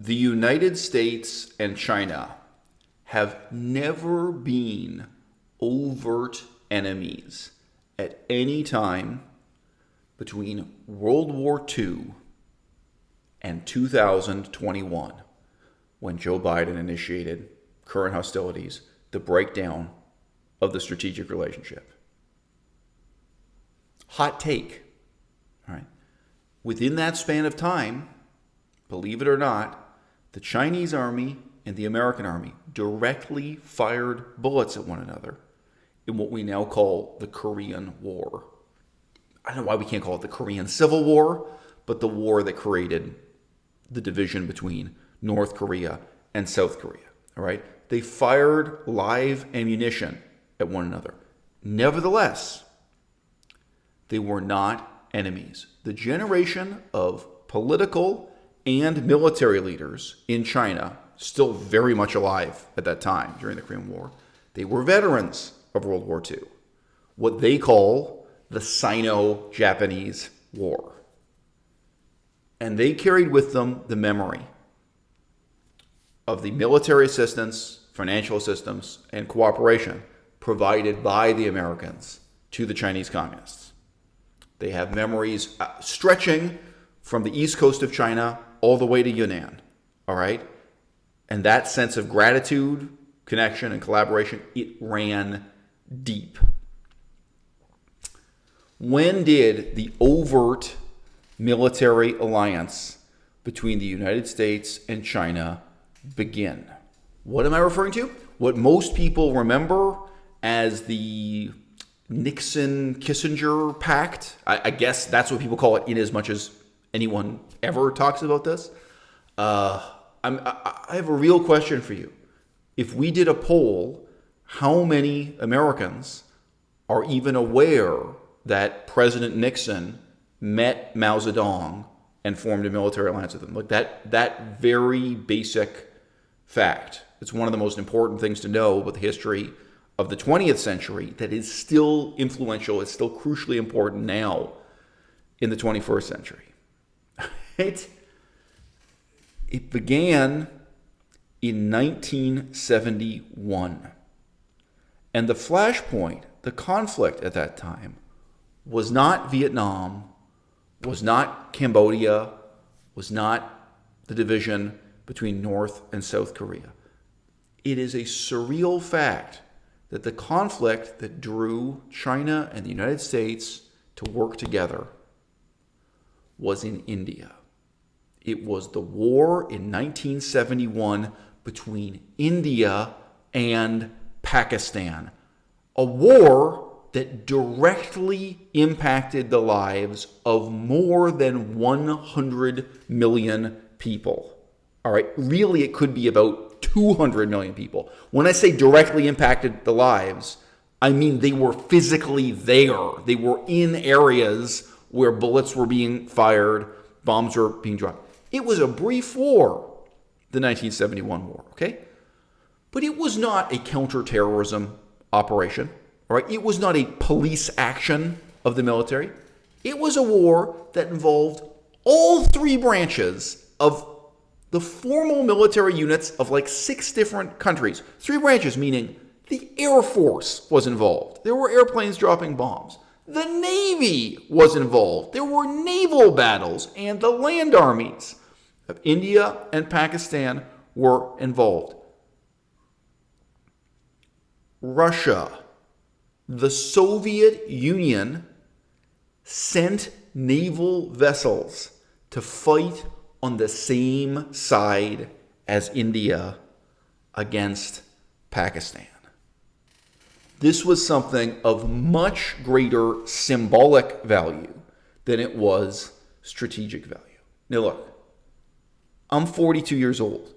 The United States and China have never been overt enemies at any time between World War II and 2021, when Joe Biden initiated current hostilities, the breakdown of the strategic relationship. Hot take, all right? Within that span of time, believe it or not, the Chinese army and the American army directly fired bullets at one another in what we now call the Korean War. I don't know why we can't call it the Korean Civil War, but the war that created the division between North Korea and South Korea. All right? They fired live ammunition at one another. Nevertheless, they were not enemies. The generation of political and military leaders in China, still very much alive at that time during the Korean War, they were veterans of World War II, what they call the Sino-Japanese War. And they carried with them the memory of the military assistance, financial assistance, and cooperation provided by the Americans to the Chinese communists. They have memories stretching from the east coast of China all the way to Yunnan, all right? And that sense of gratitude, connection, and collaboration, it ran deep. When did the overt military alliance between the United States and China begin? What am I referring to? What most people remember as the Nixon-Kissinger Pact. I guess that's what people call it, in as much as anyone ever talks about this. I have a real question for you. If we did a poll, how many Americans are even aware that President Nixon met Mao Zedong and formed a military alliance with him? Like that very basic fact. It's one of the most important things to know about the history of the 20th century that is still influential, it's still crucially important now in the 21st century. It began in 1971. And the flashpoint, the conflict at that time, was not Vietnam, was not Cambodia, was not the division between North and South Korea. It is a surreal fact that the conflict that drew China and the United States to work together was in India. It was the war in 1971 between India and Pakistan. A war that directly impacted the lives of more than 100 million people. All right, really it could be about 200 million people. When I say directly impacted the lives, I mean they were physically there. They were in areas where bullets were being fired, bombs were being dropped. It was a brief war, the 1971 war, okay? But it was not a counterterrorism operation, all right? It was not a police action of the military. It was a war that involved all three branches of the formal military units of like 6 different countries. 3 branches, meaning the Air Force was involved. There were airplanes dropping bombs. The Navy was involved. There were naval battles, and the land armies of India and Pakistan were involved. Russia, the Soviet Union, sent naval vessels to fight on the same side as India against Pakistan. This was something of much greater symbolic value than it was strategic value. Now look, I'm 42 years old.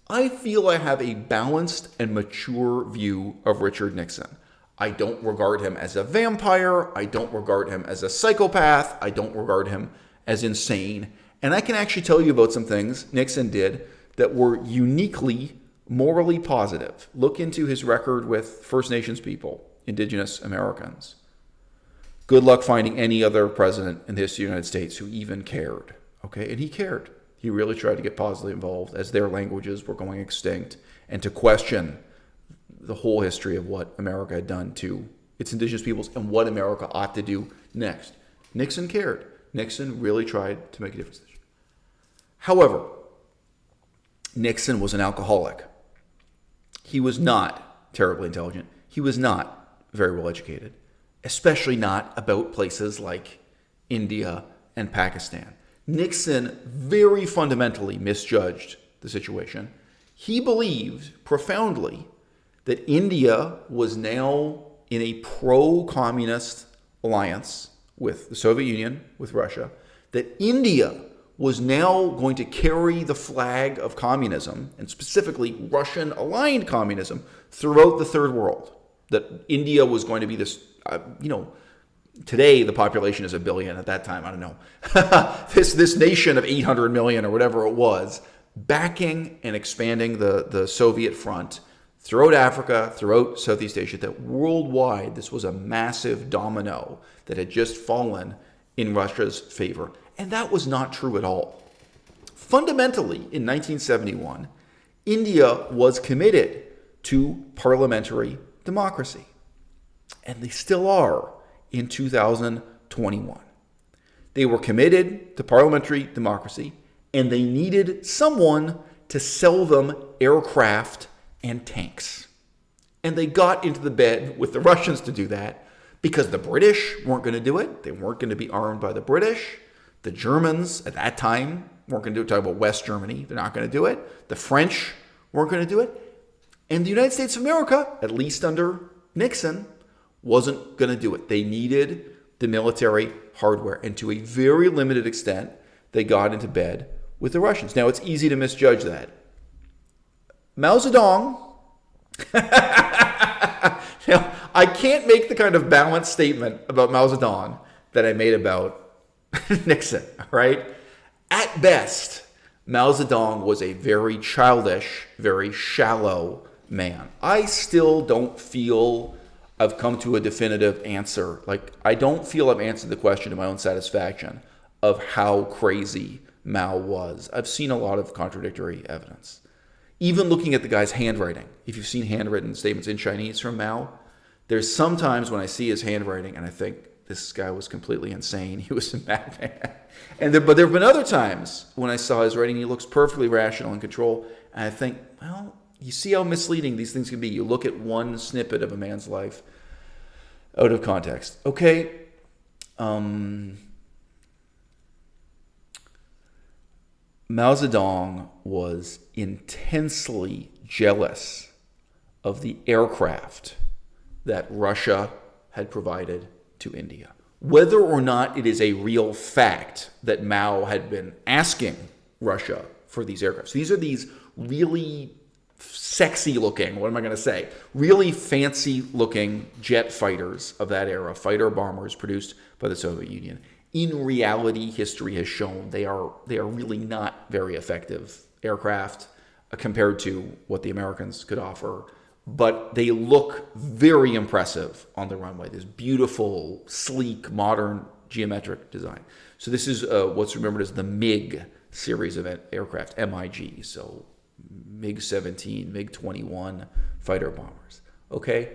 I feel I have a balanced and mature view of Richard Nixon. I don't regard him as a vampire. I don't regard him as a psychopath. I don't regard him as insane. And I can actually tell you about some things Nixon did that were uniquely morally positive. Look into his record with First Nations people, Indigenous Americans. Good luck finding any other president in the history of the United States who even cared. Okay, and he cared. He really tried to get positively involved as their languages were going extinct and to question the whole history of what America had done to its indigenous peoples and what America ought to do next. Nixon cared. Nixon really tried to make a difference. However, Nixon was an alcoholic. He was not terribly intelligent. He was not very well educated, especially not about places like India and Pakistan. Nixon very fundamentally misjudged the situation. He believed profoundly that India was now in a pro-communist alliance with the Soviet Union, with Russia, that India was now going to carry the flag of communism, and specifically Russian-aligned communism, throughout the third world. That India was going to be this, today the population is 1 billion. At that time, I don't know. this nation of 800 million or whatever it was, backing and expanding the Soviet front throughout Africa, throughout Southeast Asia, that worldwide this was a massive domino that had just fallen in Russia's favor. And that was not true at all. Fundamentally, in 1971, India was committed to parliamentary democracy. And they still are in 2021. They were committed to parliamentary democracy, and they needed someone to sell them aircraft and tanks. And they got into the bed with the Russians to do that because the British weren't going to do it. They weren't going to be armed by the British. The Germans at that time weren't going to do it. Talking about West Germany, they're not going to do it. The French weren't going to do it. And the United States of America, at least under Nixon, wasn't going to do it. They needed the military hardware. And to a very limited extent, they got into bed with the Russians. Now, it's easy to misjudge that. Mao Zedong, now, I can't make the kind of balanced statement about Mao Zedong that I made about Nixon, right? At best, Mao Zedong was a very childish, very shallow man. I still don't feel I've come to a definitive answer. Like, I don't feel I've answered the question to my own satisfaction of how crazy Mao was. I've seen a lot of contradictory evidence. Even looking at the guy's handwriting, if you've seen handwritten statements in Chinese from Mao, there's sometimes when I see his handwriting and I think this guy was completely insane. He was a madman. But there have been other times when I saw his writing, he looks perfectly rational and control. And I think, well, you see how misleading these things can be. You look at one snippet of a man's life out of context. Okay. Mao Zedong was intensely jealous of the aircraft that Russia had provided to India. Whether or not it is a real fact that Mao had been asking Russia for these aircrafts. These are these really sexy looking, what am I going to say? Really fancy looking jet fighters of that era, fighter bombers produced by the Soviet Union. In reality, history has shown they are really not very effective aircraft compared to what the Americans could offer. But they look very impressive on the runway. This beautiful, sleek, modern geometric design. So this is what's remembered as the MiG series of aircraft, MiG. So MiG-17, MiG-21 fighter bombers. Okay?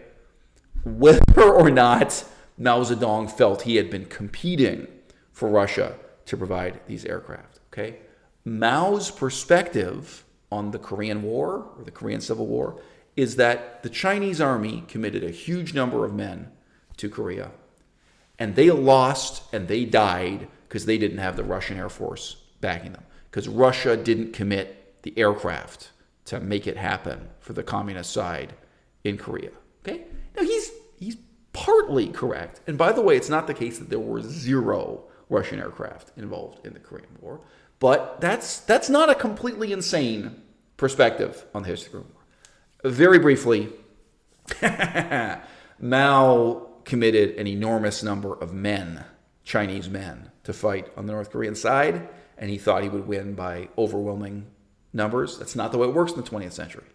Whether or not Mao Zedong felt he had been competing for Russia to provide these aircraft. Okay? Mao's perspective on the Korean War, or the Korean Civil War, is that the Chinese army committed a huge number of men to Korea. And they lost and they died because they didn't have the Russian Air Force backing them. Because Russia didn't commit the aircraft to make it happen for the communist side in Korea. Okay? Now he's partly correct. And by the way, it's not the case that there were 0 Russian aircraft involved in the Korean War. But that's not a completely insane perspective on the history of the Korean War. Very briefly, Mao committed an enormous number of men, Chinese men, to fight on the North Korean side, and he thought he would win by overwhelming numbers. That's not the way it works in the 20th century.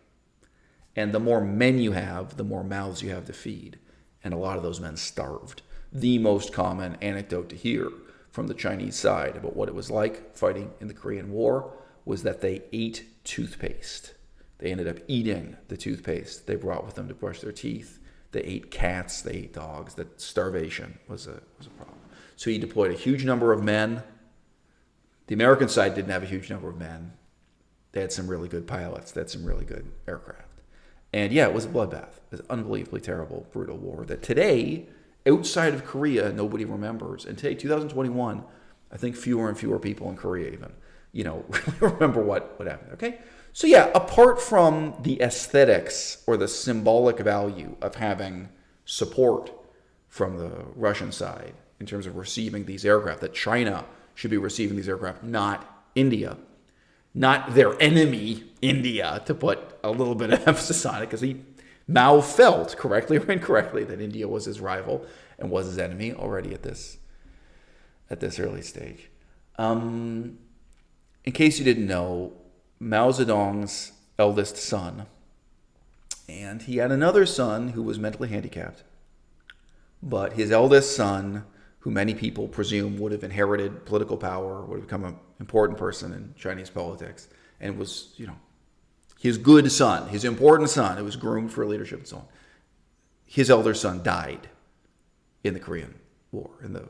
And the more men you have, the more mouths you have to feed. And a lot of those men starved. The most common anecdote to hear from the Chinese side about what it was like fighting in the Korean War was that they ate toothpaste. They ended up eating the toothpaste they brought with them to brush their teeth. They ate cats. They ate dogs. That starvation was a problem. So he deployed a huge number of men. The American side didn't have a huge number of men. They had some really good pilots. They had some really good aircraft. And yeah, it was a bloodbath. It was an unbelievably terrible, brutal war that today, outside of Korea, nobody remembers. And today, 2021, I think fewer and fewer people in Korea even, really remember what happened. Okay? So yeah, apart from the aesthetics or the symbolic value of having support from the Russian side in terms of receiving these aircraft, that China should be receiving these aircraft, not India, not their enemy, India, to put a little bit of emphasis on it, because Mao felt, correctly or incorrectly, that India was his rival and was his enemy already at this early stage. In case you didn't know, Mao Zedong's eldest son, and he had another son who was mentally handicapped, but his eldest son, who many people presume would have inherited political power, would have become an important person in Chinese politics, and was, his good son, his important son, who was groomed for leadership and so on. His elder son died in the Korean War, in the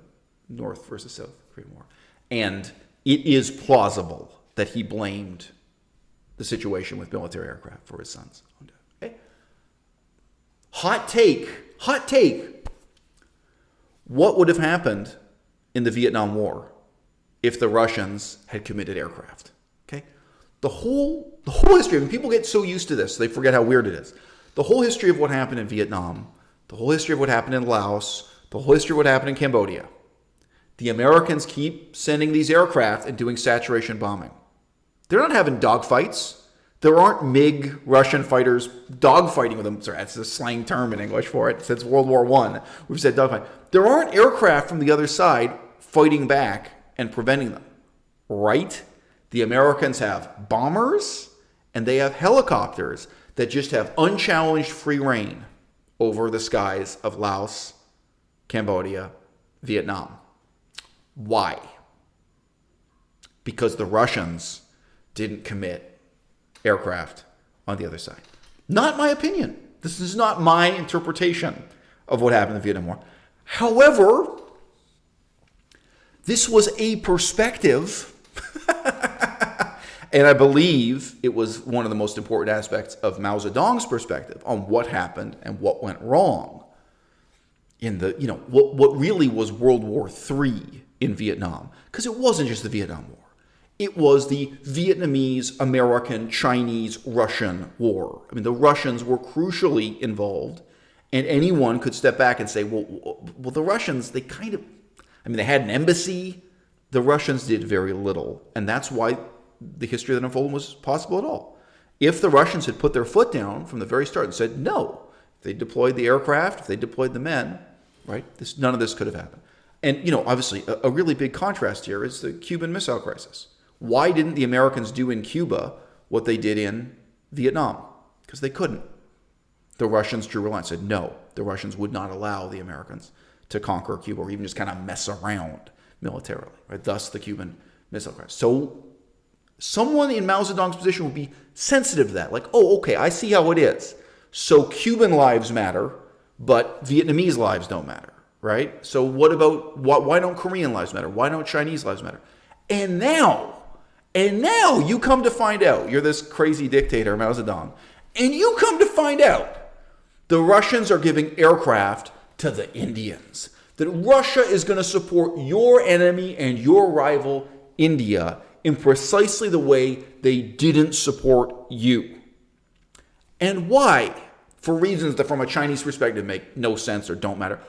North versus South Korean War. And it is plausible that he blamed the situation with military aircraft for his son's own death. Okay? Hot take. What would have happened in the Vietnam War if the Russians had committed aircraft? Okay? The whole history, when people get so used to this, they forget how weird it is. The whole history of what happened in Vietnam, the whole history of what happened in Laos, the whole history of what happened in Cambodia, the Americans keep sending these aircraft and doing saturation bombing. They're not having dogfights. There aren't MiG Russian fighters dogfighting with them. Sorry, that's a slang term in English for it. Since World War I, we've said dogfight. There aren't aircraft from the other side fighting back and preventing them, right? The Americans have bombers and they have helicopters that just have unchallenged free reign over the skies of Laos, Cambodia, Vietnam. Why? Because the Russians didn't commit aircraft on the other side. Not my opinion. This is not my interpretation of what happened in the Vietnam War. However, this was a perspective, and I believe it was one of the most important aspects of Mao Zedong's perspective on what happened and what went wrong in the, what really was World War III in Vietnam. Because it wasn't just the Vietnam War. It was the Vietnamese, American, Chinese, Russian war. I mean, the Russians were crucially involved, and anyone could step back and say, well, the Russians, they had an embassy. The Russians did very little, and that's why the history of that unfolding was possible at all. If the Russians had put their foot down from the very start and said no, if they deployed the aircraft, if they deployed the men, right, none of this could have happened. And, obviously, a really big contrast here is the Cuban Missile Crisis. Why didn't the Americans do in Cuba what they did in Vietnam? Because they couldn't. The Russians drew a line and said no. The Russians would not allow the Americans to conquer Cuba or even just kind of mess around militarily. Right? Thus, the Cuban Missile Crisis. So, someone in Mao Zedong's position would be sensitive to that. Like, oh, okay, I see how it is. So, Cuban lives matter, but Vietnamese lives don't matter. Right? So, why don't Korean lives matter? Why don't Chinese lives matter? And now you come to find out, you're this crazy dictator, Mao Zedong, and you come to find out the Russians are giving aircraft to the Indians. That Russia is going to support your enemy and your rival, India, in precisely the way they didn't support you. And why? For reasons that from a Chinese perspective make no sense or don't matter.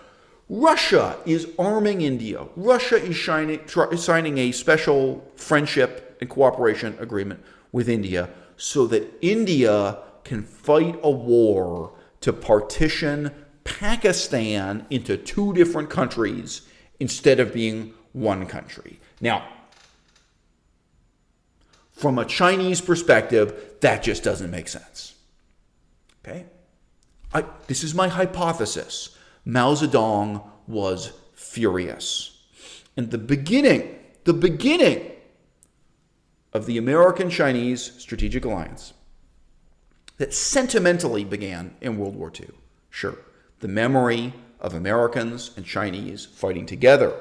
Russia is arming India. Russia is signing a special friendship and cooperation agreement with India so that India can fight a war to partition Pakistan into two different countries instead of being one country. Now, from a Chinese perspective, that just doesn't make sense. Okay? This is my hypothesis. Mao Zedong was furious. And the beginning of the American-Chinese strategic alliance that sentimentally began in World War II. Sure, the memory of Americans and Chinese fighting together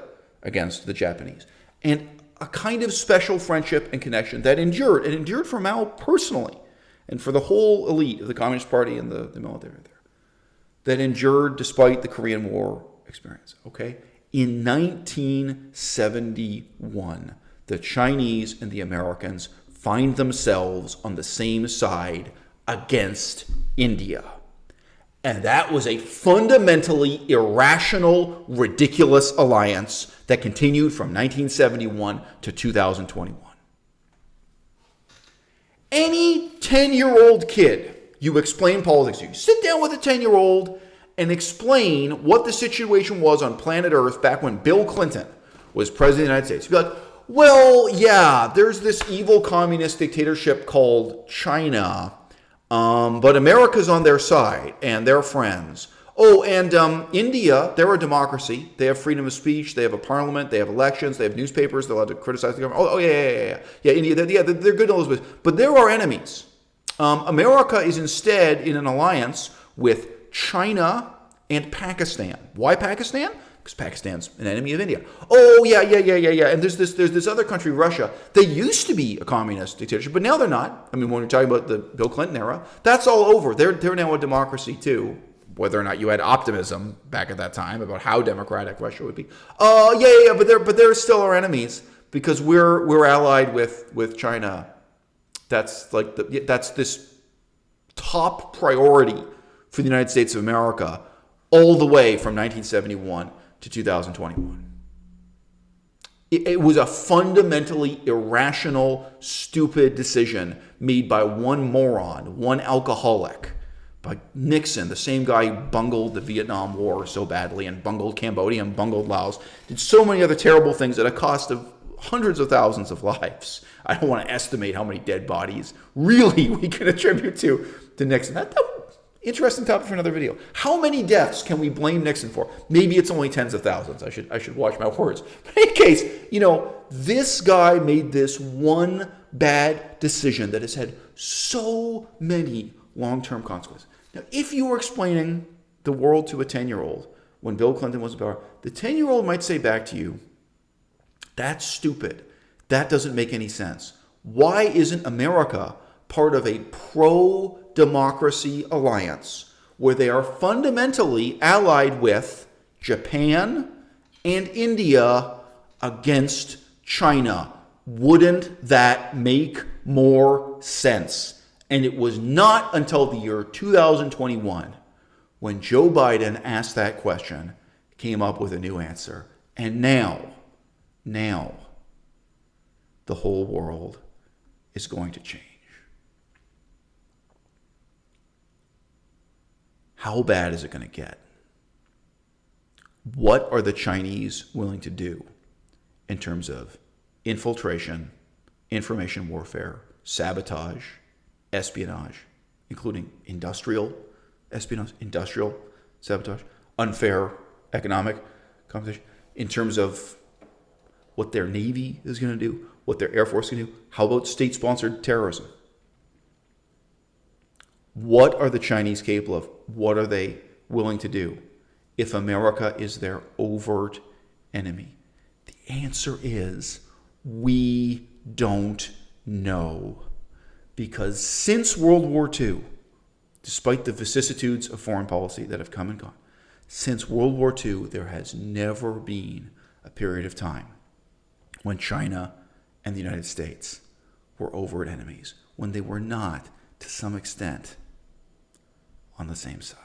against the Japanese, and a kind of special friendship and connection that endured. It endured for Mao personally and for the whole elite of the Communist Party and the military there. That endured despite the Korean War experience, okay? In 1971, the Chinese and the Americans find themselves on the same side against India. And that was a fundamentally irrational, ridiculous alliance that continued from 1971 to 2021. Any 10-year-old kid, you explain politics to, you sit down with a 10-year-old and explain what the situation was on planet Earth back when Bill Clinton was president of the United States. You'd be like, well, yeah, there's this evil communist dictatorship called China, but America's on their side, and they're friends. Oh, and India, they're a democracy. They have freedom of speech. They have a parliament. They have elections. They have newspapers. They're allowed to criticize the government. Oh, yeah. India, they're good in Elizabeth. But they're our enemies. America is instead in an alliance with China and Pakistan. Why Pakistan? Because Pakistan's an enemy of India. Oh, yeah. And there's this other country, Russia. They used to be a communist dictatorship, but now they're not. I mean, when we're talking about the Bill Clinton era, that's all over. They're now a democracy too. Whether or not you had optimism back at that time about how democratic Russia would be. But they're still our enemies because we're allied with China. That's that's this top priority for the United States of America all the way from 1971 to 2021. It was a fundamentally irrational, stupid decision made by one moron, one alcoholic, by Nixon, the same guy who bungled the Vietnam War so badly and bungled Cambodia and bungled Laos, did so many other terrible things at a cost of hundreds of thousands of lives. I don't want to estimate how many dead bodies really we can attribute to Nixon. That interesting topic for another video. How many deaths can we blame Nixon for? Maybe it's only tens of thousands. I should watch my words. But in any case, this guy made this one bad decision that has had so many long-term consequences. Now, if you were explaining the world to a 10-year-old when Bill Clinton was in power, the 10-year-old might say back to you, that's stupid. That doesn't make any sense. Why isn't America part of a pro-democracy alliance where they are fundamentally allied with Japan and India against China? Wouldn't that make more sense? And it was not until the year 2021 when Joe Biden asked that question, came up with a new answer. And now, the whole world is going to change. How bad is it going to get? What are the Chinese willing to do in terms of infiltration, information warfare, sabotage, espionage, including industrial espionage, industrial sabotage, unfair economic competition, in terms of what their Navy is going to do, what their Air Force is going to do? How about state-sponsored terrorism? What are the Chinese capable of? What are they willing to do if America is their overt enemy? The answer is we don't know. Because since World War II, despite the vicissitudes of foreign policy that have come and gone, since World War II, there has never been a period of time when China and the United States were overt enemies, when they were not, to some extent, on the same side.